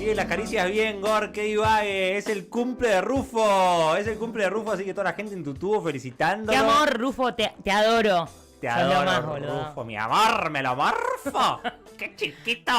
Sigue las caricias bien, Gor, que divague. Es el cumple de Rufo. Es el cumple de Rufo, así que toda la gente en tu tubo felicitándolo. ¡Qué amor, Rufo! Te adoro. Te Sos adoro, lo más, boludo. Rufo, mi amor, me lo morfo. ¡Qué chiquito!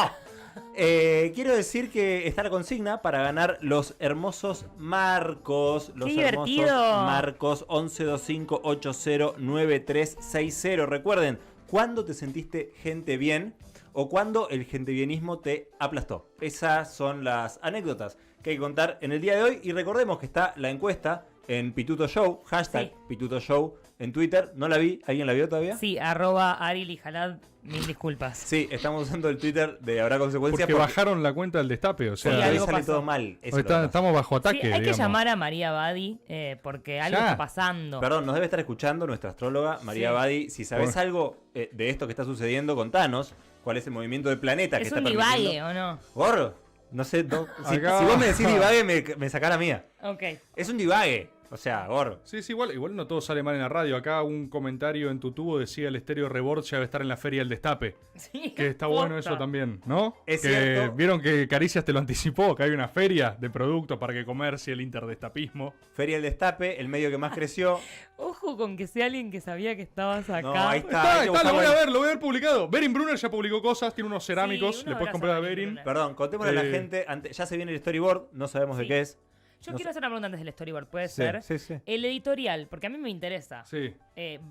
Quiero decir que está la consigna para ganar los hermosos marcos. Los ¡Qué hermosos divertido! marcos 1125809360. Recuerden, ¿cuándo te sentiste gente bien o cuándo el gentebienismo te aplastó? Esas son las anécdotas que hay que contar en el día de hoy. Y recordemos que está la encuesta en Pituto Show, hashtag Sí. Pituto Show en Twitter. No la vi, ¿alguien la vio todavía? Sí, @ArilIjalad, mil disculpas. Sí, estamos usando el Twitter de Habrá Consecuencias Porque bajaron la cuenta del destape, o Sí, sea, ahí algo sale pasó. todo mal. Eso hoy es lo que pasa. estamos bajo ataque. Sí, hay que digamos. llamar a María Badi porque algo Ya. está pasando. Perdón, nos debe estar escuchando nuestra astróloga María Sí. Badi. Si sabes Por- algo de esto que está sucediendo, contanos cuál es el movimiento del planeta que ¿Es está un permitiendo. divague o no? Gorro, no sé, si Acá- vos me decís divague me sacá la mía. Ok. Es un divague, o sea, gorro. Sí, igual no todo sale mal en la radio. Acá un comentario en tu tubo decía el estéreo Rebord ya debe estar en la Feria del Destape. Sí, Que está posta. bueno eso también, ¿no? Es que cierto. vieron que Caricias te lo anticipó, que hay una feria de productos para que comercie el interdestapismo. Feria del Destape, el medio que más creció. Ojo con que sea alguien que sabía que estabas acá. No, ahí está. Está, hay que lo voy buscarlo a ver, lo voy a ver publicado. Berin Brunner ya publicó cosas, tiene unos cerámicos, un le puedes abrazo comprar a a Berin Berin. Brunner. Perdón, contémosle a la Eh. gente. Ya se viene el storyboard, no sabemos de Sí. qué es. Yo No quiero sé. hacer una pregunta antes del storyboard, ¿puede Sí, ser? sí, sí. El editorial, porque a mí me interesa. Sí.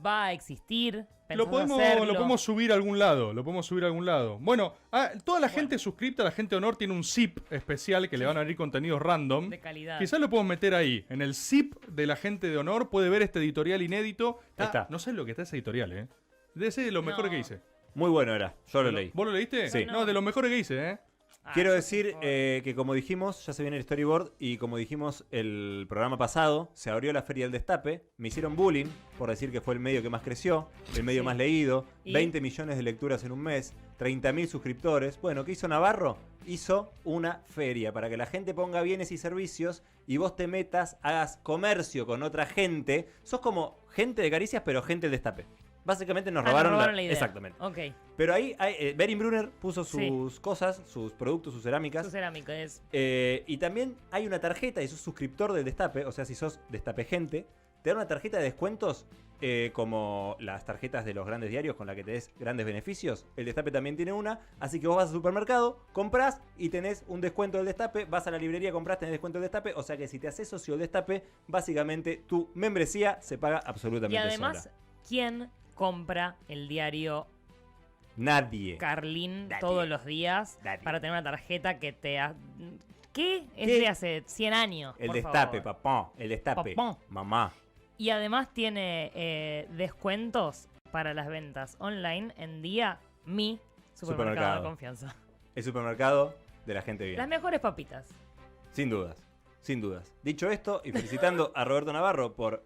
¿Va a existir? Lo ¿Pensás podemos, hacerlo? lo podemos subir a algún lado, lo podemos subir a algún lado. Bueno, toda la gente suscripta, la gente de honor, tiene un zip especial que le van a venir contenidos random. De calidad. Quizás lo podemos meter ahí. En el zip de la gente de honor puede ver este editorial inédito. Está. No sé lo que está ese editorial, Debe ser de lo mejor No. que hice. Muy bueno era, yo lo leí. ¿Vos lo leíste? Sí. No, de lo mejores que hice, Ah, Quiero por decir favor. que como dijimos, ya se viene el storyboard y como dijimos el programa pasado, se abrió la Feria del Destape, me hicieron bullying por decir que fue el medio que más creció, el medio Sí. más leído, ¿Y? 20 millones de lecturas en un mes, 30.000 suscriptores. Bueno, ¿qué hizo Navarro? Hizo una feria para que la gente ponga bienes y servicios y vos te metas, hagas comercio con otra gente. Sos como gente de Caricias, pero gente del Destape. Básicamente nos robaron, la idea. Exactamente. Ok. Pero ahí Berin Brunner puso Sí. sus cosas, sus productos, sus cerámicas. Su cerámico es. Y también hay una tarjeta y sos suscriptor del Destape, o sea, si sos Destape Gente, te dan una tarjeta de descuentos como las tarjetas de los grandes diarios con la que te des grandes beneficios. El Destape también tiene una, así que vos vas al supermercado, comprás y tenés un descuento del Destape, vas a la librería, comprás, tenés descuento del Destape, o sea que si te haces socio del Destape, básicamente tu membresía se paga absolutamente Y además, sola. ¿quién compra el diario Nadie. Carlín Nadie. todos los días Nadie. para tener una tarjeta que te... ¿Qué? Es ¿Qué? de hace 100 años. El por Destape, favor. papá. El Destape. Papá. Mamá. Y además tiene descuentos para las ventas online en día mi supermercado Supermercado. de confianza. El supermercado de la gente bien. Las mejores papitas. Sin dudas, sin dudas. Dicho esto, y felicitando a Roberto Navarro por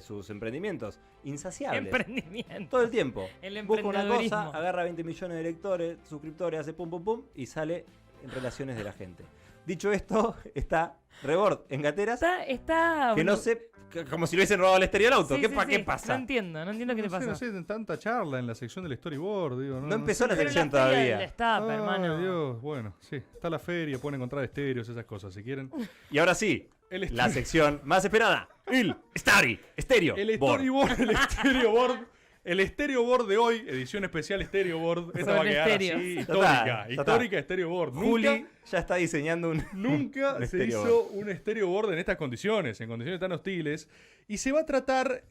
sus emprendimientos insaciables. Emprendimiento. Todo el tiempo. El Busca una cosa, emprendedurismo. agarra 20 millones de lectores, suscriptores, hace pum pum pum y sale en relaciones de la gente. Dicho esto, está Rebord en Gateras, Está... que no sé, como si lo hubiesen robado al estéreo del auto. Sí, ¿Qué, sí, ¿Qué sí. pasa? No entiendo qué te pasa. No sé, tanta charla en la sección del storyboard, digo. No empezó la Pero sección la feria todavía. del Destape, Ay, hermano. Dios, bueno, sí. Está la feria, pueden encontrar estéreos, esas cosas, si quieren. Y ahora sí, El la sección más esperada. El Estéreo. El Board. storyboard, el storyboard. El storyboard de hoy, edición especial storyboard. Esta va a Sobre quedar estéreos. así, Ya histórica. está, ya Histórica storyboard. Juli ya está diseñando un. Nunca un se storyboard. hizo un storyboard en estas condiciones, en condiciones tan hostiles. Y se va a tratar,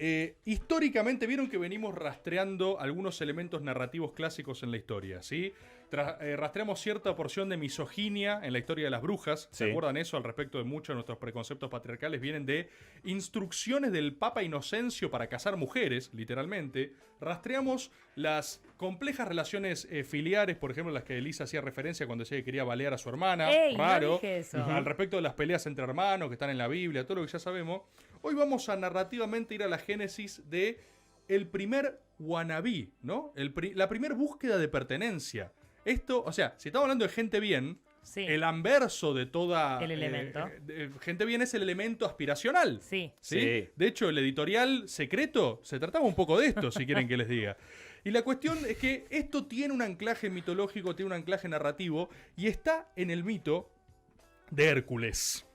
históricamente, vieron que venimos rastreando algunos elementos narrativos clásicos en la historia, ¿sí? Rastreamos cierta porción de misoginia en la historia de las brujas. ¿Se Sí. acuerdan eso? Al respecto de muchos de nuestros preconceptos patriarcales vienen de instrucciones del Papa Inocencio para casar mujeres, literalmente. Rastreamos las complejas relaciones filiares, por ejemplo, las que Elisa hacía referencia cuando decía que quería balear a su hermana. Ey, no Raro. dije eso. Al respecto de las peleas entre hermanos que están en la Biblia, todo lo que ya sabemos. Hoy vamos a narrativamente ir a la génesis de el primer wannabe, ¿no? La primera búsqueda de pertenencia. Esto, o sea, si estamos hablando de gente bien, Sí. el anverso de toda... El elemento. Gente bien es el elemento aspiracional. Sí. Sí. De hecho, el editorial secreto se trataba un poco de esto, si quieren que les diga. Y la cuestión es que esto tiene un anclaje mitológico, tiene un anclaje narrativo, y está en el mito de Hércules.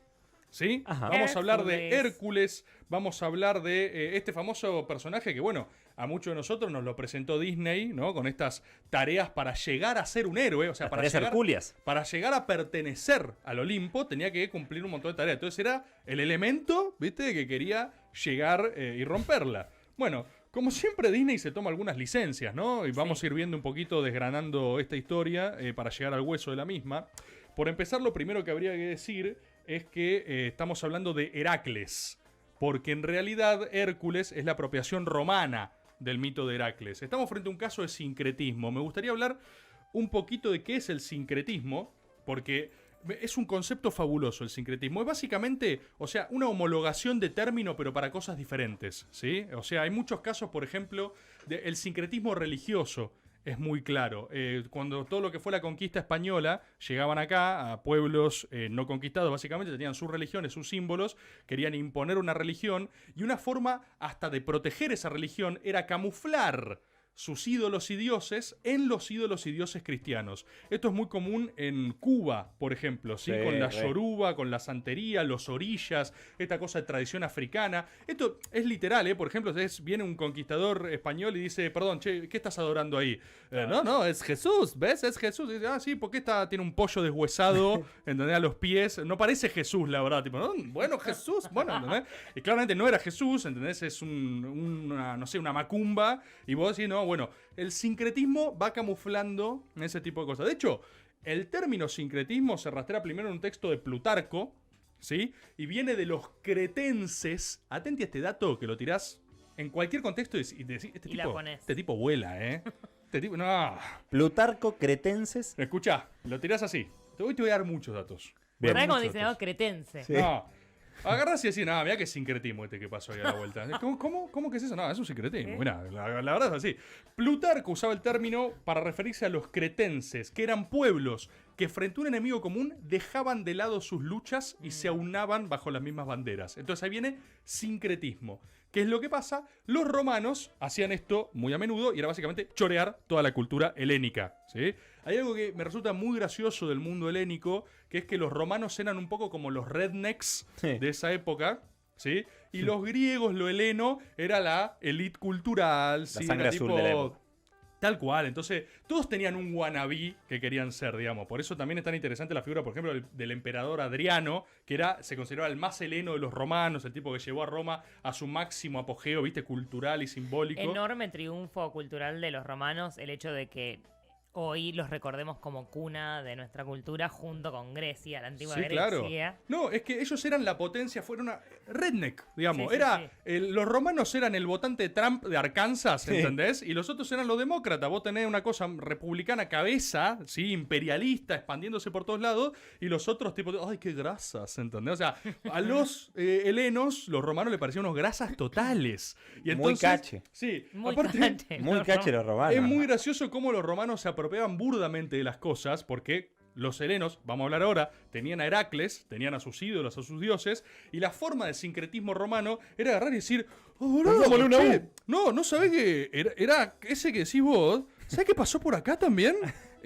¿Sí? Ajá. Vamos a hablar de Hércules. Hércules, vamos a hablar de este famoso personaje que, bueno, a muchos de nosotros nos lo presentó Disney, ¿no? Con estas tareas para llegar a ser un héroe, o sea, Las para tareas llegar, hercúleas. para llegar a pertenecer al Olimpo tenía que cumplir un montón de tareas. Entonces era el elemento, ¿viste? Que quería llegar y romperla. Bueno, como siempre Disney se toma algunas licencias, ¿no? Y vamos a ir viendo un poquito, desgranando esta historia para llegar al hueso de la misma. Por empezar, lo primero que habría que decir es que estamos hablando de Heracles. Porque en realidad Hércules es la apropiación romana del mito de Heracles. Estamos frente a un caso de sincretismo. Me gustaría hablar un poquito de qué es el sincretismo, porque es un concepto fabuloso el sincretismo. Es básicamente, o sea, una homologación de término, pero para cosas diferentes, ¿sí? O sea, hay muchos casos, por ejemplo, del sincretismo religioso. Es muy claro. Cuando todo lo que fue la conquista española, llegaban acá a pueblos no conquistados, básicamente tenían sus religiones, sus símbolos, querían imponer una religión, y una forma hasta de proteger esa religión era camuflar sus ídolos y dioses en los ídolos y dioses cristianos. Esto es muy común en Cuba, por ejemplo, ¿sí? Sí, Con la re. yoruba, con la santería, los orillas, esta cosa de tradición africana. Esto es literal, ¿eh? Por ejemplo, viene un conquistador español y dice, perdón, che, ¿qué estás adorando ahí? No, es Jesús, ¿ves? Es Jesús. Y dice, sí, ¿por qué tiene un pollo deshuesado, ¿entendés? A los pies. No parece Jesús, la verdad. Tipo, bueno, Jesús, bueno, ¿entendés? Y claramente no era Jesús, ¿entendés? Es una, no sé, una macumba. Y vos decís, no, bueno, el sincretismo va camuflando ese tipo de cosas. De hecho, el término sincretismo se rastrea primero en un texto de Plutarco, ¿sí? Y viene de los cretenses. Atenti a este dato que lo tirás en cualquier contexto y decís, Y la ponés. este tipo vuela, ¿eh? Este tipo, no. Plutarco, cretenses. Escuchá, lo tirás así. Hoy te voy a dar muchos datos. Bien. Trae como Muchos diseñador datos. cretense. Sí. No. Agarrás y decís, nada, mirá qué sincretismo este que pasó ahí a la vuelta. ¿Cómo que es eso? No, es un sincretismo. Mirá, la verdad es así. Plutarco usaba el término para referirse a los cretenses, que eran pueblos que frente a un enemigo común dejaban de lado sus luchas y se aunaban bajo las mismas banderas. Entonces ahí viene sincretismo. ¿Qué es lo que pasa? Los romanos hacían esto muy a menudo y era básicamente chorear toda la cultura helénica, ¿sí? Hay algo que me resulta muy gracioso del mundo helénico, que es que los romanos eran un poco como los rednecks Sí. de esa época, ¿sí? Y los griegos, lo heleno, era la elite cultural, ¿sí? sangre Era azul tipo- de la época. Tal cual, entonces todos tenían un wannabe que querían ser, digamos. Por eso también es tan interesante la figura, por ejemplo, del emperador Adriano, que se consideraba el más heleno de los romanos, el tipo que llevó a Roma a su máximo apogeo, viste, cultural y simbólico. Enorme triunfo cultural de los romanos, el hecho de que hoy los recordemos como cuna de nuestra cultura junto con Grecia, la antigua Sí, Grecia. claro. No, es que ellos eran la potencia, fueron una redneck, digamos. Sí, sí, Los romanos eran el votante de Trump de Arkansas, Sí. ¿entendés? Y los otros eran los demócratas. Vos tenés una cosa republicana cabeza, ¿sí? Imperialista, expandiéndose por todos lados, y los otros tipo, ¡ay, qué grasas! ¿Entendés? O sea, a los helenos, los romanos les parecían unos grasas totales. Y Muy entonces, cache. Sí, Muy aparte, cache, Muy ¿no? cache los romanos. es muy gracioso cómo los romanos se apropiaban burdamente de las cosas, porque los helenos, vamos a hablar ahora, tenían a Heracles, tenían a sus ídolos, a sus dioses, y la forma de sincretismo romano era agarrar y decir, oh, boludo, Pongámosle una che, U. no sabés que era ese que decís vos, ¿sabés qué pasó por acá también?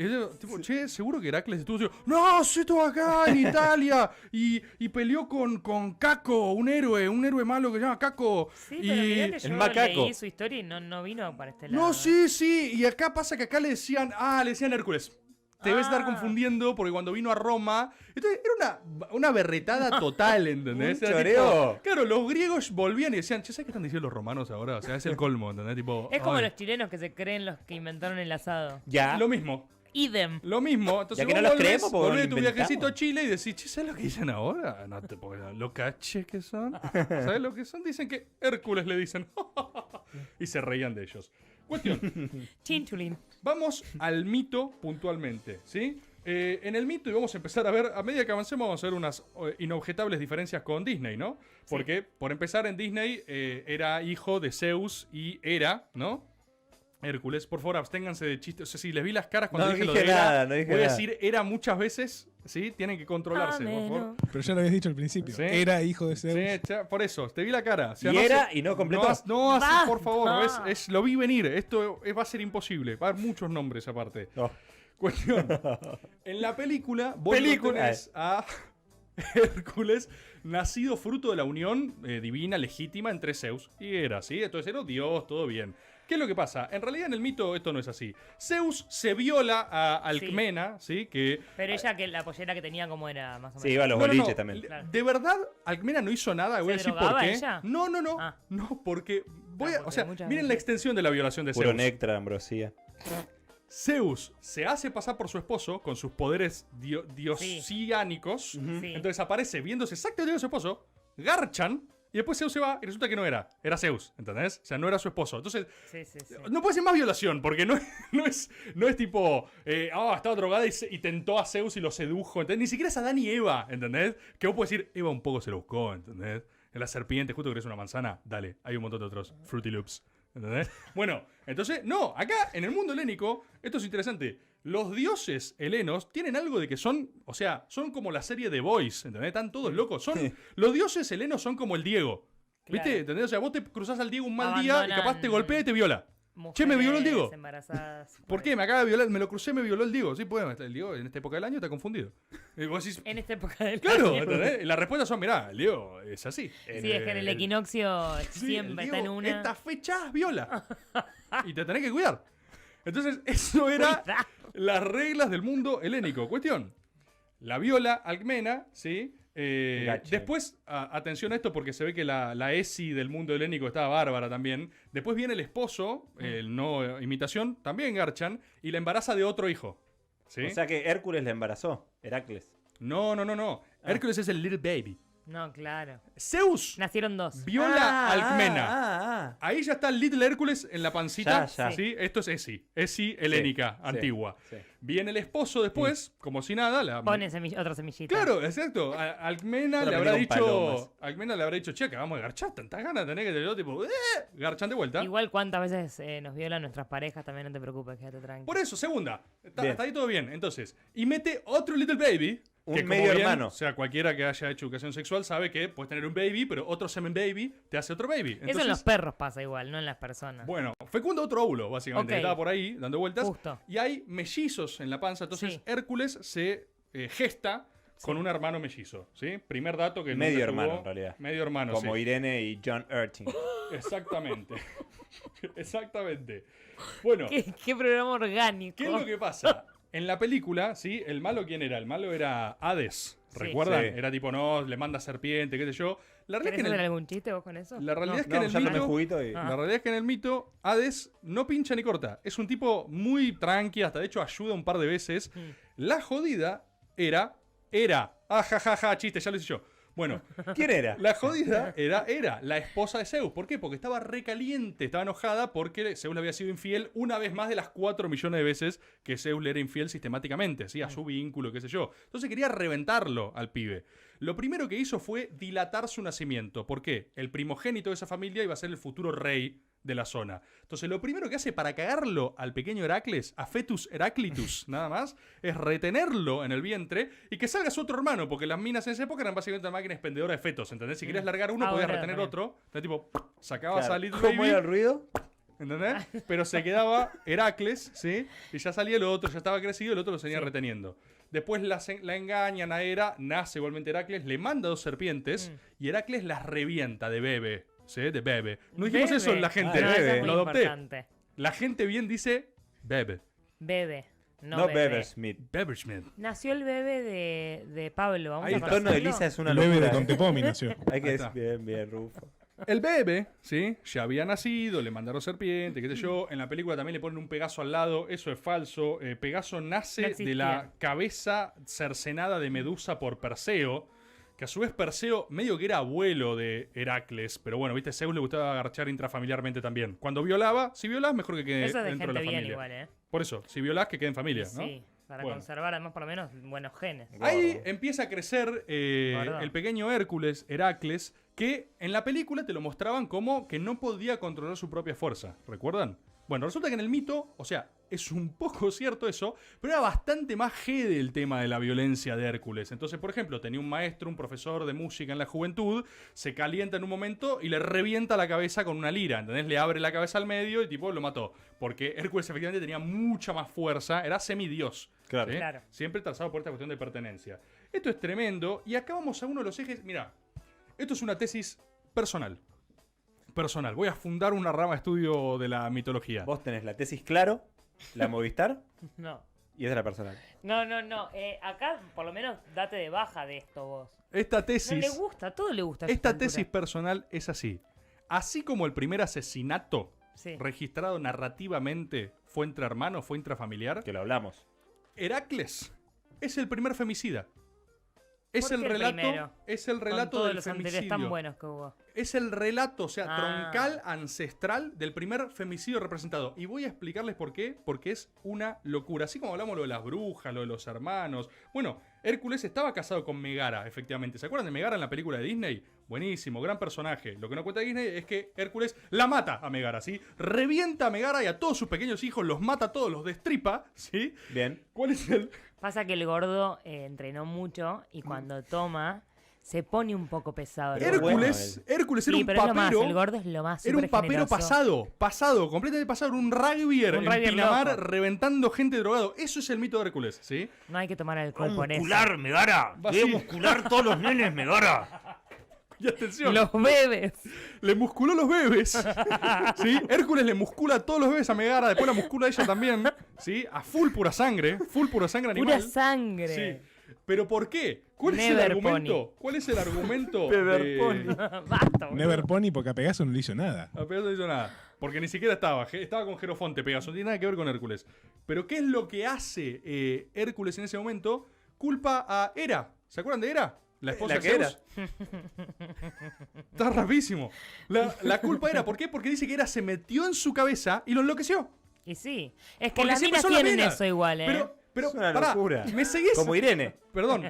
Y yo, tipo, che, seguro que Heracles estuvo diciendo, no, sí, estuvo acá en Italia y peleó con Caco, un héroe malo que se llama Caco. Sí, y pero mirá que el yo macaco. leí su historia y no vino para este lado. no, sí, y acá pasa que acá le decían Hércules. Te debes estar Ah. confundiendo porque cuando vino a Roma. Entonces era una berretada total, ¿entendés? Un Era choreo. tipo, claro, los griegos volvían y decían, che, ¿sabes qué están diciendo los romanos ahora? O sea, es el colmo, ¿entendés? Tipo, Es como ay, los chilenos que se creen los que inventaron el asado. Ya. Lo mismo. Idem. Lo mismo. Entonces Ya que vos no los volvés, creemos, porque volvés lo de tu inventamos. viajecito a Chile y decís, che, ¿sabes lo que dicen ahora? No te puedo lo caché que son. ¿Sabes lo que son? Dicen que Hércules le dicen. Y se reían de ellos. Cuestión. Chintulín. Vamos al mito puntualmente, ¿sí? En el mito, y vamos a empezar a ver, a medida que avancemos, vamos a ver unas inobjetables diferencias con Disney, ¿no? Porque, por empezar, en Disney era hijo de Zeus y Hera, ¿no? Hércules, por favor, absténganse de chistes. O sea, si les vi las caras cuando No dije lo dije de Hera, nada, no dije voy a nada. decir Hera muchas veces, ¿sí? Tienen que controlarse, por favor. Ameno. Pero ya lo habías dicho al principio. Sí. Era hijo de Zeus. Sí, por eso, te vi la cara. O sea, Y no era se- y no completó. No, así, por Basta. favor, lo vi venir. Esto va a ser imposible. Va a haber muchos nombres aparte. No. Cuestión. En la película, vos Película. lo tenés a Hércules, nacido fruto de la unión divina, legítima entre Zeus y Hera, ¿sí? Entonces era Dios, todo bien. ¿Qué es lo que pasa? En realidad en el mito esto no es así. Zeus se viola a Alcmena, ¿sí? Que Pero ella, que la pollera que tenía, ¿cómo era más o menos? Sí, iba a los No, no, boliches no. también. Claro. De verdad, Alcmena no hizo nada. Voy a ¿Se decir por drogaba qué. ella? No, no, no. Ah. No, porque voy a. porque O sea, muchas miren la veces- extensión de la violación de Puro Zeus. néctar, ambrosía. Zeus se hace pasar por su esposo con sus poderes diosiánicos. Sí. Entonces aparece viéndose exactamente de su esposo, garchan, y después Zeus se va y resulta que no era. Era Zeus, ¿entendés? O sea, no era su esposo. Entonces, Sí, sí, sí. no puede ser más violación, porque no es tipo, estaba drogada y tentó a Zeus y lo sedujo. ¿Entendés? Ni siquiera es Adán y Eva, ¿entendés? Que vos podés decir, Eva un poco se lo buscó, ¿entendés? En la serpiente, justo que es una manzana, dale, hay un montón de otros Fruity Loops, ¿entendés? Bueno, entonces, no, acá en el mundo helénico, esto es interesante. Los dioses helenos tienen algo de que son, o sea, son como la serie The Boys, ¿entendés? Están todos locos. Los dioses helenos son como el Diego. ¿Viste? Claro. ¿Entendés? O sea, vos te cruzás al Diego un mal día y capaz te Abandonan golpea y te viola. Che, me violó el Mujeres Diego. embarazadas. ¿Por qué? Me acaba de violar, me lo crucé, me violó el Diego. Sí, pues, el Diego en esta época del año está confundido. Y vos decís, En esta época del claro, año. ¿entendés? Y las respuestas son, mirá, el Diego es así. Sí, es que en el equinoccio sí, siempre el está en Diego, una. Estas fechas viola. Y te tenés que cuidar. Entonces, eso era Cuidado. las reglas del mundo helénico. Cuestión. La viola Alcmena, ¿sí? Gache. Después, atención a esto porque se ve que la Esi del mundo helénico estaba bárbara también. Después viene el esposo, el no imitación, también Garchan, y la embaraza de otro hijo. ¿Sí? O sea que Hércules le embarazó, Heracles. No. Hércules es el little baby. No, claro. Zeus Nacieron dos. viola a Alcmena. Ah. Ahí ya está el Little Hércules en la pancita. Ya. ¿Sí? Esto es Esi helénica, Sí, antigua. sí. Viene el esposo después, como si nada. Pone otra semillita. Claro, exacto. Alcmena Otra le habrá pelea con dicho. palomas. Alcmena le habrá dicho, che, acabamos de garchar, tantas ganas tenés que tener tipo, garchan de vuelta. Igual cuántas veces nos violan nuestras parejas, también no te preocupes, quédate tranquilo. Por eso, segunda. Bien. Hasta ahí todo bien. Entonces, y mete otro Little Baby. Un que como medio bien, hermano. O sea, cualquiera que haya hecho educación sexual sabe que puedes tener un baby, pero otro semen baby te hace otro baby. Eso en Entonces, los perros pasa igual, no en las personas. bueno, fecunda otro óvulo, básicamente. Ok. Estaba por ahí dando vueltas. Justo. Y hay mellizos en la panza. Entonces, Sí. Hércules se gesta con un hermano mellizo. ¿Sí? Primer dato que Medio nunca hermano, estuvo- en realidad. Medio hermano, Como sí. Irene y John Erting. Exactamente. Exactamente. Bueno, ¿Qué programa orgánico? ¿qué es lo que pasa? En la película, ¿sí? ¿El malo quién era? El malo era Hades. Sí. ¿Recuerdan? Sí. Era tipo, no, le manda serpiente, qué sé yo. La realidad, ¿Querés es que hacer en el, algún chiste vos con eso? la realidad No. es que No, en el ya tomé mito... juguito y... Ah. La realidad es que en el mito, Hades no pincha ni corta. Es un tipo muy tranqui, hasta de hecho ayuda un par de veces. La jodida era... jajaja, chiste, ya lo hice yo. Bueno, ¿Quién era? la jodida era la esposa de Zeus. ¿Por qué? Porque estaba recaliente, estaba enojada porque Zeus le había sido infiel una vez más de las 4 millones de veces que Zeus le era infiel sistemáticamente, ¿sí? A su vínculo, qué sé yo. Entonces quería reventarlo al pibe. Lo primero que hizo fue dilatar su nacimiento. ¿Por qué? El primogénito de esa familia iba a ser el futuro rey de la zona. Entonces lo primero que hace para cagarlo al pequeño Heracles, a Fetus Heraclitus, nada más, es retenerlo en el vientre y que salga su otro hermano, porque las minas en esa época eran básicamente una máquina expendedora de fetos, ¿entendés? Si querías largar uno, podías Ahora retener también. otro. Entonces tipo, sacabas Claro. a Little ¿Cómo Baby, era el ruido? ¿entendés? Pero se quedaba Heracles, ¿sí? Y ya salía el otro, ya estaba crecido, el otro lo seguía Sí. reteniendo. Después la engañan a Hera, nace igualmente Heracles, le manda 2 serpientes y Heracles las revienta de bebé. ¿Sí? De bebé. No dijimos Bebe. eso en la gente. Ah, No, eso bebe. es muy Lo adopté. importante. La gente bien dice bebe. Bebe. No, No bebe. Beber Smith. Bebersmith. Nació el bebé de Pablo. Vamos Ahí a está. El tono de conocerlo. Lisa es una El bebé de locura. Contepomi nació. Hay que Ahí decir está. bien, bien, Rufo. El bebé, ¿sí? Ya había nacido, le mandaron serpiente, qué sé yo. En la película también le ponen un Pegaso al lado. Eso es falso. Pegaso No nace existía. de la cabeza cercenada de Medusa por Perseo. Que a su vez Perseo medio que era abuelo de Heracles. Pero bueno, viste, Zeus le gustaba agarchar intrafamiliarmente también. Cuando violaba, si violás, mejor que quede Eso es de dentro de gente la bien familia. igual, ¿eh? Por eso, si violás, que quede en familia, ¿no? Sí, para Bueno. conservar además por lo menos buenos genes. Ahí Gordo. empieza a crecer Gordo. el pequeño Hércules, Heracles, que en la película te lo mostraban como que no podía controlar su propia fuerza. ¿Recuerdan? Bueno, resulta que en el mito, o sea, es un poco cierto eso, pero era bastante más G el tema de la violencia de Hércules. Entonces, por ejemplo, tenía un maestro, un profesor de música en la juventud, se calienta en un momento y le revienta la cabeza con una lira, ¿entendés? Le abre la cabeza al medio y tipo lo mató. Porque Hércules efectivamente tenía mucha más fuerza, era semidios. Claro. ¿sí? Claro. Siempre trazado por esta cuestión de pertenencia. Esto es tremendo y acá vamos a uno de los ejes. Mirá, esto es una tesis personal. Voy a fundar una rama de estudio de la mitología. Vos tenés la tesis Claro, la Movistar No. y es de la personal. No. Acá, por lo menos, date de baja de esto vos. Esta No tesis, le gusta, todo le gusta. a esta esta altura. tesis personal es así. Así como el primer asesinato Sí. registrado narrativamente fue entre hermanos, fue intrafamiliar, Que lo hablamos. Heracles es el primer femicida. Es ¿Por el qué el relato, primero? es el Con relato todos del los anteriores femicidio. tan buenos que hubo. Es el relato, o sea, Ah. troncal, ancestral del primer femicidio representado. Y voy a explicarles por qué, porque es una locura. Así como hablamos lo de las brujas, lo de los hermanos. Bueno, Hércules estaba casado con Megara, efectivamente. ¿Se acuerdan de Megara en la película de Disney? Buenísimo, gran personaje. Lo que no cuenta Disney es que Hércules la mata a Megara, ¿sí? Revienta a Megara y a todos sus pequeños hijos, los mata a todos, los destripa, ¿sí? Bien. ¿Cuál es el...? Pasa que el gordo entrenó mucho y cuando toma se pone un poco pesado. el Pero gordo. Hércules era Sí, un pero es lo más, papero... el gordo es lo más. Era un súper papero generoso. pasado, completamente pasado. Era un rugbyer Un en rugbyer Pinamar loco. reventando gente drogado. Eso es el mito de Hércules, ¿sí? No hay que tomar alcohol por eso. muscular, Megara. Va Quiero así. muscular todos los nenes, Megara. Y atención, Los bebés. le musculó los bebés. ¿Sí? Hércules le muscula a todos los bebés a Megara, después la muscula a ella también. ¿Sí? A full pura sangre animal. Pura sangre. Sí. ¿Pero por qué? ¿Cuál es el Never argumento? Pony. ¿Cuál es el argumento? Never de- Pony. Basta, boludo. Never Pony porque a Pegaso no le hizo nada. A Pegaso no hizo nada. Porque ni siquiera estaba con Jerofonte Pegaso. No tiene nada que ver con Hércules. Pero ¿qué es lo que hace Hércules en ese momento? Culpa a Hera. ¿Se acuerdan de Hera? La esposa La de que Zeus. Está rapidísimo. La culpa era, ¿por qué? Porque dice que Hera se metió en su cabeza y lo enloqueció. Y sí. Es que Porque las siempre minas son las tienen minas. eso igual, ¿eh? Pero Es una pará, locura. ¿me seguís? Como Irene. Perdón.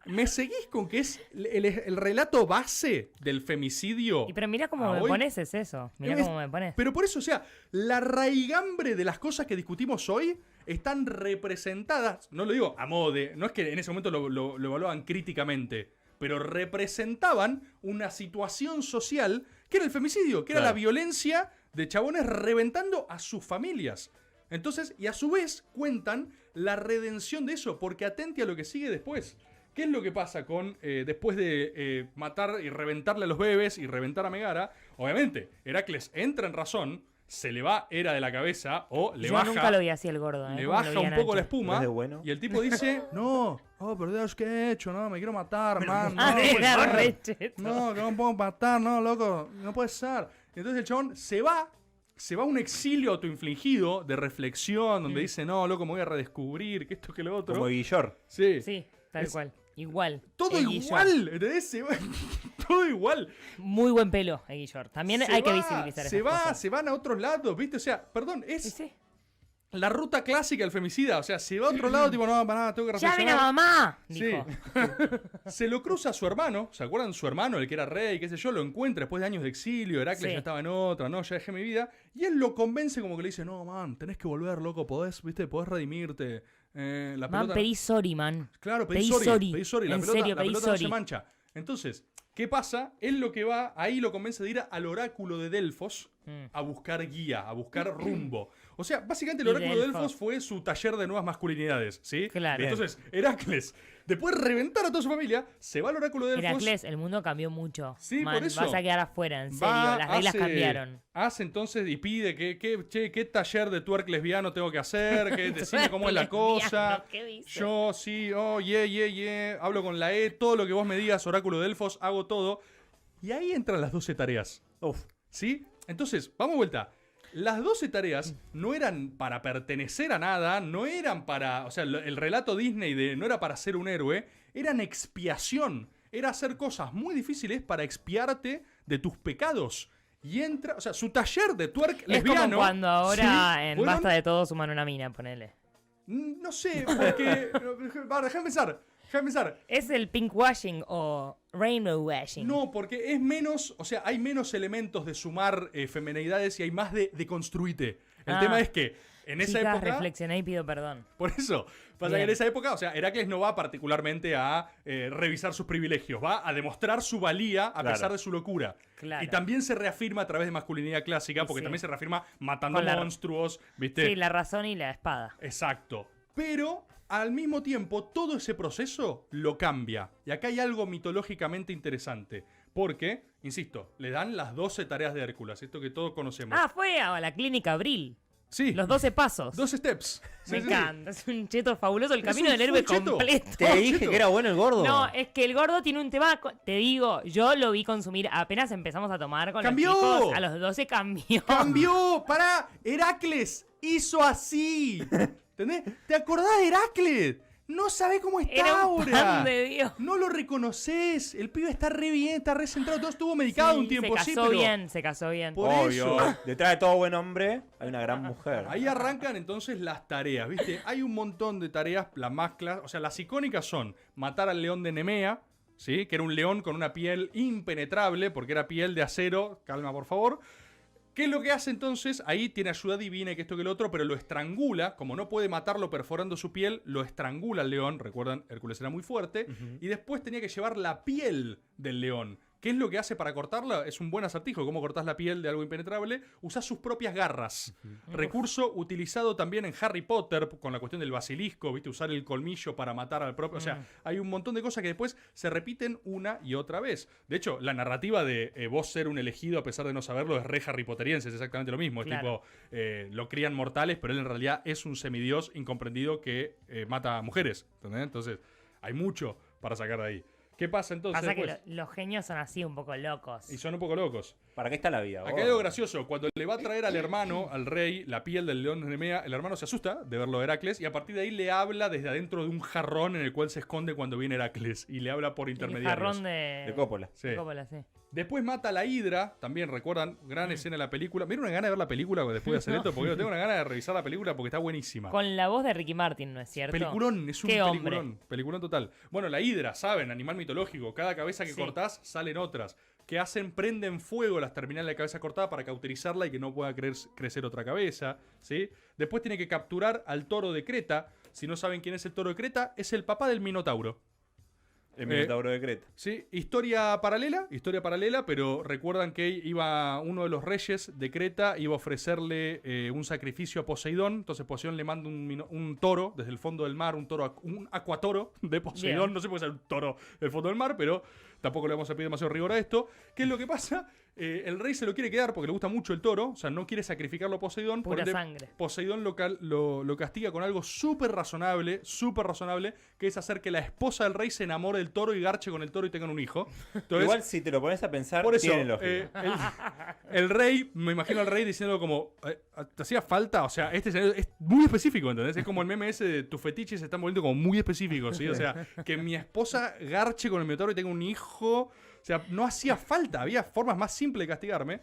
¿Me seguís con que es el relato base del femicidio? Y pero mira cómo a me hoy? pones es eso. Mira Es- cómo me pones. Pero por eso, o sea, la raigambre de las cosas que discutimos hoy están representadas, no lo digo a modo de, no es que en ese momento lo evaluaban críticamente, pero representaban una situación social que era el femicidio, que era Claro. la violencia de chabones reventando a sus familias. Entonces, y a su vez cuentan la redención de eso, porque atente a lo que sigue después. ¿Qué es lo que pasa con después de matar y reventarle a los bebés y reventar a Megara? Obviamente, Heracles entra en razón, se le va Hera de la cabeza o le Yo baja, nunca lo vi así el gordo, ¿eh? le Como lo baja vi un a poco la Nacho. espuma ¿No es de bueno? y el tipo dice, no, oh, pero Dios, ¿qué he hecho? No, me quiero matar, man. No, Ah, puede era ser. re cheto. No, que no me puedo matar, no, loco, no puede ser. Entonces el chabón se va a un exilio autoinfligido de reflexión, donde dice, no, loco, me voy a redescubrir, que esto, que lo otro. Como Guillor. Sí. Sí, tal Es- cual. Igual. Todo El Guillor. igual, ¿entendés? Todo igual. Muy buen pelo, el Guillor. También hay que visibilizar esas cosas. Se van a otros lados, ¿viste? O sea, perdón, Sí, es sí. la ruta clásica del femicida. O sea, se va a otro lado, tipo, no, pará, tengo que ¡Llamen a reflexionar. mamá! Sí. Dijo. Se lo cruza a su hermano, ¿se acuerdan? Su hermano, el que era rey, qué sé yo, lo encuentra después de años de exilio, Heracles Sí. ya estaba en otra, no, ya dejé mi vida, y él lo convence como que le dice, no, man, tenés que volver, loco, podés, viste, podés redimirte. La Man, pelota... pedí sorry, man. Claro, pedí pedí sorry, sorry. pedí sorry, la En pelota, serio, la pedí pelota no se sorry. mancha. Entonces, ¿qué pasa? Él lo que va, ahí lo convence de ir al oráculo de Delfos a buscar guía, a buscar rumbo. O sea, básicamente el Y oráculo de Delfos. Delfos fue su taller de nuevas masculinidades, ¿sí? Claro. Entonces, Heracles, después de reventar a toda su familia, se va al oráculo de Delfos. Heracles, el mundo cambió mucho. Sí, Man, por eso. vas a quedar afuera, en serio. Va, Las reglas hace- cambiaron. Hace entonces y pide qué taller de twerk lesbiano tengo que hacer, que decime cómo es la cosa. Lesbiano, ¿qué dice? Yo sí, hablo con la E, todo lo que vos me digas, oráculo de Delfos, hago todo. Y ahí entran las 12 tareas. Uf. ¿Sí? Entonces, vamos de vuelta. Las 12 tareas no eran para pertenecer a nada, no eran para... O sea, el relato Disney de no era para ser un héroe, eran expiación. Era hacer cosas muy difíciles para expiarte de tus pecados. Y entra... O sea, su taller de twerk Es lesbiano... como cuando ahora ¿sí? en fueron- Basta de Todo suman una mina, ponele. No sé, porque... Déjame pensar. ¿Es el pink washing o rainbow washing? No, porque es menos, o sea, hay menos elementos de sumar femenidades y hay más de construirte. El tema es que en esa Chicas, época... reflexioné y pido perdón. Por eso, pasa que Bien. en esa época, o sea, Heracles no va particularmente a revisar sus privilegios, va a demostrar su valía a Claro. pesar de su locura. Claro. Y también se reafirma a través de masculinidad clásica, Y porque sí. también se reafirma matando Con la- monstruos, ¿viste? Sí, la razón y la espada. Exacto. Pero al mismo tiempo, todo ese proceso lo cambia. Y acá hay algo mitológicamente interesante. Porque, insisto, le dan las 12 tareas de Hércules, esto que todos conocemos. Ah, fue a la clínica Abril. sí, Los 12 pasos. 12 steps. Me Sí, sí. encanta. Es un cheto fabuloso. El Es camino un del héroe full cheto. completo. Te dije que era bueno el gordo. No, es que el gordo tiene un tema. Te digo, yo lo vi consumir apenas empezamos a tomar con ¡Cambió! los chicos. A los 12 cambió. ¡Cambió! ¡Pará! ¡Heracles hizo así! ¿Entendés? ¿Te acordás de Heracles? No sabés cómo está Era un ahora. pan de Dios. No lo reconoces. El pibe está re bien, está re centrado. Todo estuvo medicado Sí, un tiempo, se sí, casó pero bien, se casó bien. Por Obvio. eso. Detrás de todo buen hombre hay una gran mujer. ahí arrancan entonces las tareas, ¿viste? Hay un montón de tareas, las más o sea, las icónicas son matar al león de Nemea, ¿sí? Que era un león con una piel impenetrable, porque era piel de acero. Calma, por favor. ¿Qué es lo que hace entonces? Ahí tiene ayuda divina y que esto que lo otro, pero lo estrangula. Como no puede matarlo perforando su piel, lo estrangula al león. Recuerdan, Hércules era muy fuerte. Y después tenía que llevar la piel del león. ¿Qué es lo que hace para cortarla? Es un buen acertijo. ¿Cómo cortás la piel de algo impenetrable? Usás sus propias garras. Recurso utilizado también en Harry Potter con la cuestión del basilisco, ¿viste? Usar el colmillo para matar al propio. O sea, hay un montón de cosas que después se repiten una y otra vez. De hecho, la narrativa de vos ser un elegido a pesar de no saberlo es re Harry Potteriense, es exactamente lo mismo. Es Claro. tipo, lo crían mortales, pero él en realidad es un semidios incomprendido que mata a mujeres. ¿Entendés? Entonces, hay mucho para sacar de ahí. ¿Qué pasa entonces Pasa que después? los genios son así, un poco locos. Y son un poco locos. ¿Para qué está la vida? Acá gordo? hay algo gracioso. Cuando le va a traer al hermano, al rey, la piel del león de Nemea, el hermano se asusta de verlo a Heracles y a partir de ahí le habla desde adentro de un jarrón en el cual se esconde cuando viene Heracles. Y le habla por El intermediarios. jarrón de Coppola. Sí. de Coppola, sí. Después mata a la Hidra, también recuerdan, gran escena de la película. Me dieron una gana de ver la película después de hacer esto, porque yo tengo una gana de revisar la película porque está buenísima. Con la voz de Ricky Martin, ¿no es cierto? Peliculón, es un Qué hombre. peliculón. Peliculón total. Bueno, la hidra, ¿saben? Animal mitológico. Cada cabeza que Sí. cortás, salen otras. Que hacen? Prenden fuego las terminales de cabeza cortada para cauterizarla y que no pueda crecer otra cabeza. ¿Sí? Después tiene que capturar al toro de Creta. Si no saben quién es el toro de Creta, es el papá del Minotauro. El Minotauro de Creta. Sí, historia paralela, pero recuerdan que iba uno de los reyes de Creta, iba a ofrecerle un sacrificio a Poseidón, entonces Poseidón le manda un toro desde el fondo del mar, un acuatoro de Poseidón, Bien. no sé por qué es un toro del fondo del mar, pero tampoco le vamos a pedir demasiado rigor a esto. ¿Qué es lo que pasa? El rey se lo quiere quedar porque le gusta mucho el toro, o sea, no quiere sacrificarlo a Poseidón. por Pura ende, sangre. Poseidón lo castiga con algo súper razonable, que es hacer que la esposa del rey se enamore del toro y garche con el toro y tengan un hijo. Entonces, Igual si te lo pones a pensar, por eso, tiene lógica. el rey, me imagino al rey diciendo como, ¿te hacía falta? O sea, este escenario es muy específico, ¿entendés? Es como el meme ese de tus fetiches se están volviendo como muy específicos, ¿sí? O sea, que mi esposa garche con el minotauro y tenga un hijo. O sea, no hacía falta, había formas más simples de castigarme.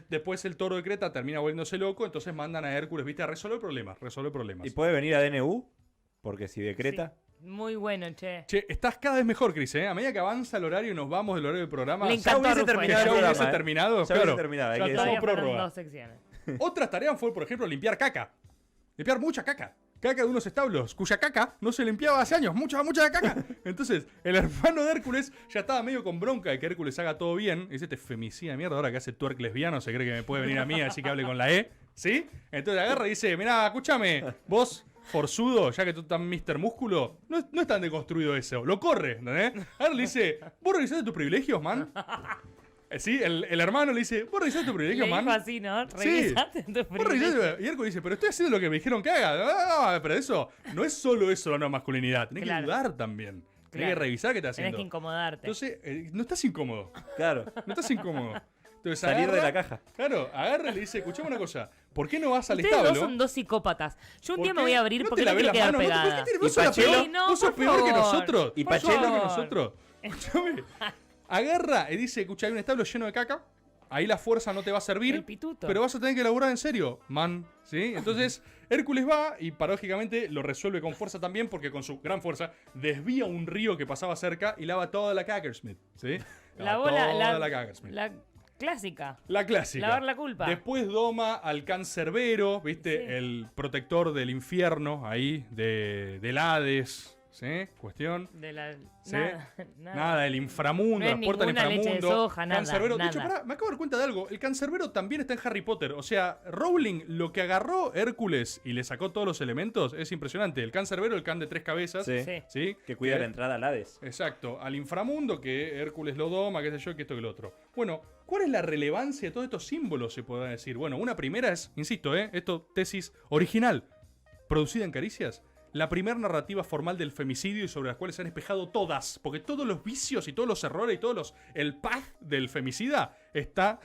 Después el toro de Creta termina volviéndose loco, entonces mandan a Hércules, ¿viste? A resolver problemas. ¿Y puede venir a DNU? Porque si decreta. Muy bueno, che. Che, estás cada vez mejor, Cris, ¿eh? A medida que avanza el horario y nos vamos del horario del programa. Le ya encantó a hubiese Rufo, terminado ya el hubiese programa, ¿eh? terminado, Ya claro. hubiese terminado, hay Ya que estamos Todavía faltan prórroga. 2 secciones. Otras tareas fue, por ejemplo, limpiar caca. Limpiar mucha caca. Caca de unos establos, cuya caca no se limpiaba hace años. Mucha caca. Entonces, el hermano de Hércules ya estaba medio con bronca de que Hércules haga todo bien. Y dice, este femicida de mierda, ahora que hace twerk lesbiano, se cree que me puede venir a mí, así que hable con la E. ¿Sí? Entonces agarra y dice, mirá, escúchame, vos, forzudo, ya que tú estás Mr. Músculo, no es tan deconstruido eso. Lo corre, ¿entendés? Ahora le dice, ¿vos revisaste tus privilegios, man? Sí, el hermano le dice, ¿vos revisaste tus privilegios, Le man? dijo así, ¿no? Sí. Revisate tu Vos privilegio. revisate, y Hércules dice, pero estoy haciendo lo que me dijeron que haga. No, pero eso no es solo eso la nueva masculinidad. Tenés Claro. que dudar también. Tenés que Claro. revisar qué estás Tenés haciendo. que incomodarte. Entonces, no estás incómodo. Claro. No estás incómodo. Entonces, Salir de agarra- la caja. Claro, agarra y le dice, escuchame una cosa. ¿Por qué no vas al Ustedes establo? dos son dos psicópatas. Yo un ¿Por día me qué? voy a abrir ¿No porque te no lavés quiero las quedar manos? pegada. ¿Por qué Y vos sos la Pachelo. peor? Sí, no, Vos sos por peor que favor. nosotros. Y Vos sos Pachelo. peor que nosotros. Escuchame. Agarra y dice, escucha, hay un establo lleno de caca. Ahí la fuerza no te va a servir. El pituto. Pero vas a tener que laburar en serio, man. ¿Sí? Entonces, Hércules va y paradójicamente lo resuelve con fuerza también, porque con su gran fuerza desvía un río que pasaba cerca y lava toda la Cackersmith. ¿Sí? Lavó la- toda la- Cackersmith. La Clásica. La clásica. Lavar la culpa. Después doma al Cancerbero, ¿viste? Sí. El protector del infierno ahí, del Hades. ¿Sí? Cuestión. De la... Sí. Nada. Nada, el inframundo, No es las puertas del ninguna leche de inframundo. soja, nada, Cancerbero. De hecho, nada. pará, me acabo de dar cuenta de algo. El Cancerbero también está en Harry Potter. O sea, Rowling lo que agarró Hércules y le sacó todos los elementos es impresionante. El Cancerbero, el can de 3 cabezas. Sí. Sí. ¿Sí? Que cuida la entrada al Hades. Exacto, al inframundo, que Hércules lo doma, qué sé yo, que esto que lo otro. Bueno, ¿cuál es la relevancia de todos estos símbolos, se podrá decir? Bueno, una primera es, insisto, esto, tesis original, producida en Caricias, la primera narrativa formal del femicidio y sobre las cuales se han espejado todas, porque todos los vicios y todos los errores y el path del femicida está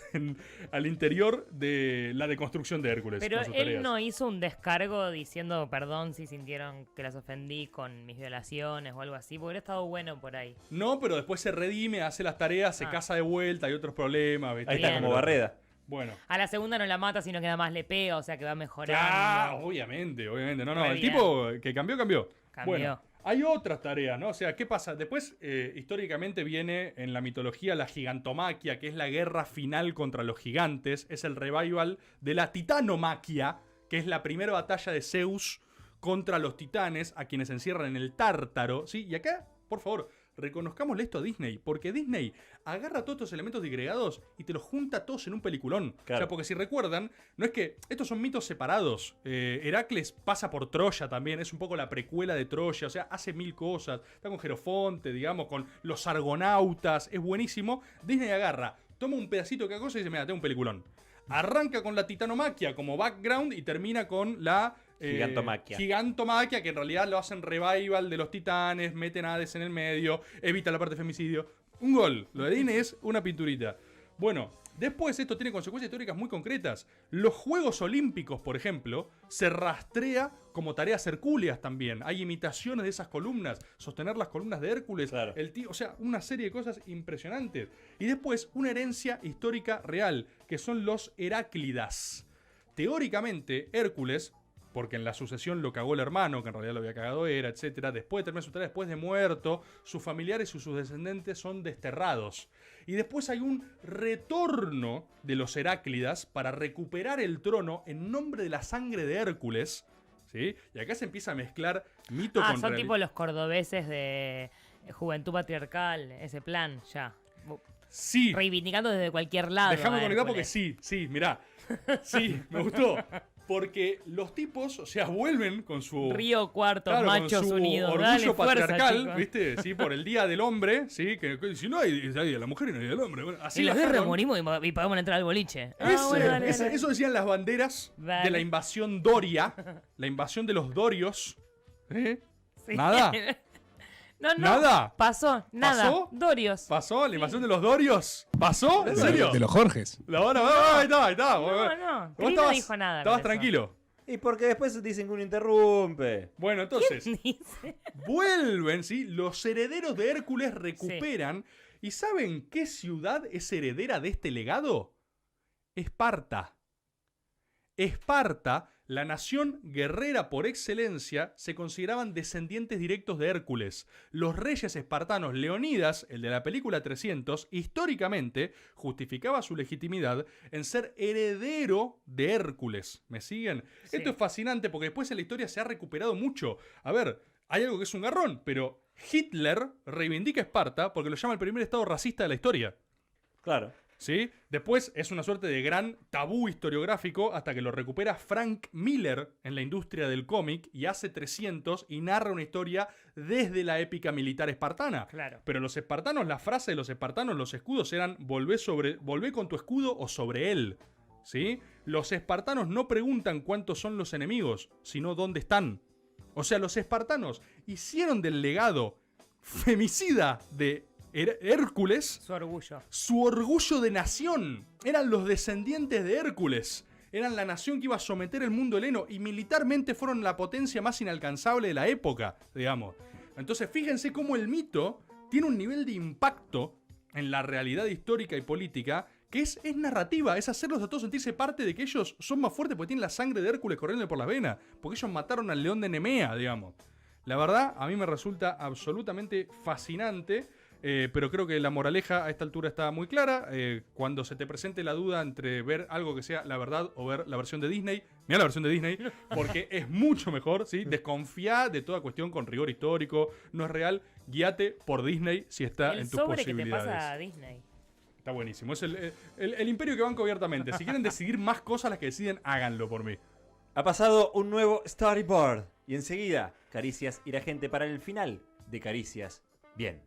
al interior de la deconstrucción de Hércules. Pero con sus él tareas. no hizo un descargo diciendo perdón si sintieron que las ofendí con mis violaciones o algo así, porque hubiera estado bueno por ahí. No, pero después se redime, hace las tareas, se casa de vuelta, hay otros problemas. ¿viste? Ahí está Bien. como Barreda. Bueno. A la segunda no la mata, sino que nada más le pega, o sea que va mejorando. Claro, obviamente. No, Re el bien. tipo que cambió. Cambió. Bueno, hay otras tareas, ¿no? O sea, ¿qué pasa? Después, históricamente viene en la mitología la gigantomaquia, que es la guerra final contra los gigantes. Es el revival de la titanomaquia, que es la primera batalla de Zeus contra los titanes, a quienes encierran en el Tártaro, ¿sí? Y acá, por favor, reconozcámosle esto a Disney, porque Disney agarra todos estos elementos digregados y te los junta todos en un peliculón. Claro. O sea, porque si recuerdan, no es que estos son mitos separados. Heracles pasa por Troya también, es un poco la precuela de Troya, o sea, hace mil cosas. Está con Jerofonte, digamos, con los argonautas, es buenísimo. Disney agarra, toma un pedacito de cada cosa y dice, mira, tengo un peliculón. Arranca con la titanomaquia como background y termina con la Gigantomaquia. Gigantomaquia, que en realidad lo hacen revival de los titanes, meten a Hades en el medio, evita la parte de femicidio. Un gol. Lo de Disney es una pinturita. Bueno, después esto tiene consecuencias históricas muy concretas. Los Juegos Olímpicos, por ejemplo, se rastrea como tareas hercúleas también. Hay imitaciones de esas columnas, sostener las columnas de Hércules, Claro. o sea, una serie de cosas impresionantes. Y después una herencia histórica real, que son los Heráclidas. Teóricamente, Hércules, porque en la sucesión lo cagó el hermano, que en realidad lo había cagado era, etc. Después de terminar su tarea, después de muerto, sus familiares y sus descendientes son desterrados. Y después hay un retorno de los Heráclidas para recuperar el trono en nombre de la sangre de Hércules. ¿Sí? Y acá se empieza a mezclar mito con son realidad. tipo los cordobeses de Juventud Patriarcal, ese plan, ya. Sí. Reivindicando desde cualquier lado. Déjame a conectar porque Hércules. sí, mirá. Sí, me gustó. Porque los tipos, o sea, vuelven con su... Río Cuartos, Claro, machos con su unidos. orgullo Dale fuerza, patriarcal, chicos. ¿viste? Sí, por el Día del Hombre, ¿sí? Que si no hay Día de la Mujer y no hay Día del Hombre. Bueno, así Y los bajaron. guerreros morimos y podemos entrar al boliche. Eso decían las banderas Dale. de la invasión Doria, la invasión de los Dorios. ¿Eh? Sí. ¿Nada? No, ¿Nada? Pasó, nada. ¿Pasó? Dorios. ¿Pasó? ¿La invasión de los Dorios? ¿Pasó? ¿En serio? De los Jorges. Ahí está. No, Vos Cris no dijo nada. Estabas con eso. tranquilo. Y porque después dicen que uno interrumpe. Bueno, entonces, Dice. vuelven, ¿sí? Los herederos de Hércules recuperan. ¿Y saben qué ciudad es heredera de este legado? Esparta. Esparta, la nación guerrera por excelencia, se consideraban descendientes directos de Hércules. Los reyes espartanos Leonidas, el de la película 300, históricamente justificaba su legitimidad en ser heredero de Hércules. ¿Me siguen? Sí. Esto es fascinante porque después en la historia se ha recuperado mucho. A ver, hay algo que es un garrón, pero Hitler reivindica Esparta porque lo llama el primer estado racista de la historia. Claro. ¿Sí? Después es una suerte de gran tabú historiográfico hasta que lo recupera Frank Miller en la industria del cómic y hace 300 y narra una historia desde la épica militar espartana. Claro. Pero los espartanos, la frase de los espartanos, los escudos eran volvé con tu escudo o sobre él. ¿Sí? Los espartanos no preguntan cuántos son los enemigos, sino dónde están. O sea, los espartanos hicieron del legado femicida de Hércules su orgullo de nación. Eran los descendientes de Hércules. Eran la nación que iba a someter el mundo heleno y militarmente fueron la potencia más inalcanzable de la época, digamos. Entonces fíjense cómo el mito tiene un nivel de impacto en la realidad histórica y política que es narrativa, es hacerlos a todos sentirse parte de que ellos son más fuertes porque tienen la sangre de Hércules corriendo por las venas, porque ellos mataron al león de Nemea, digamos. La verdad, a mí me resulta absolutamente fascinante. pero creo que la moraleja a esta altura está muy clara. Cuando se te presente la duda entre ver algo que sea la verdad o ver la versión de Disney, mira la versión de Disney, porque es mucho mejor, ¿sí? Desconfía de toda cuestión con rigor histórico, no es real. Guíate por Disney si está en tus sobre posibilidades. que te pasa a Disney. Está buenísimo. Es el imperio que banco abiertamente. Si quieren decidir más cosas las que deciden, háganlo por mí. Ha pasado un nuevo storyboard. Y enseguida, Caricias irá gente para el final de Caricias. Bien.